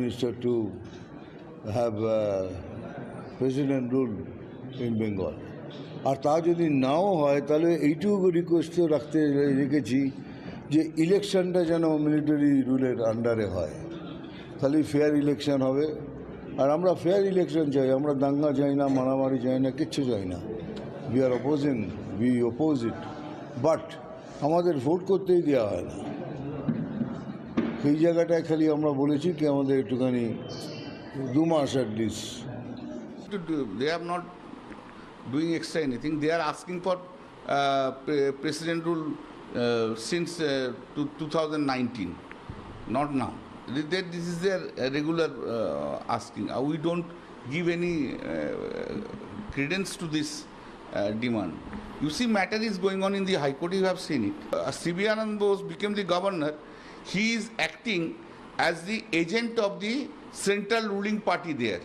Minister to have president rule in Bengal. আর তা যদি নাও হয় তাহলে এইটুকু রিকোয়েস্টও রেখেছি যে ইলেকশনটা যেন মিলিটারি রুলের আন্ডারে হয়, তাহলে ফেয়ার ইলেকশন হবে। আর আমরা ফেয়ার ইলেকশন চাই, আমরা দাঙ্গা চাই না, মারামারি চাই না, কিচ্ছু চাই না। উই অপোজ ইট, বাট আমাদের ভোট করতেই দেওয়া হয় না। সেই জায়গাটায় খালি আমরা বলেছি কি আমাদের একটুখানি 2 মাস at least. They are not doing extra anything. They are asking for president rule since 2019, not now. This is their regular asking. We don't give any credence to this demand. You see, matter is going on in the High Court. You have seen it. C.V. Anand Bose became the governor. He is acting as the agent of the central ruling party there.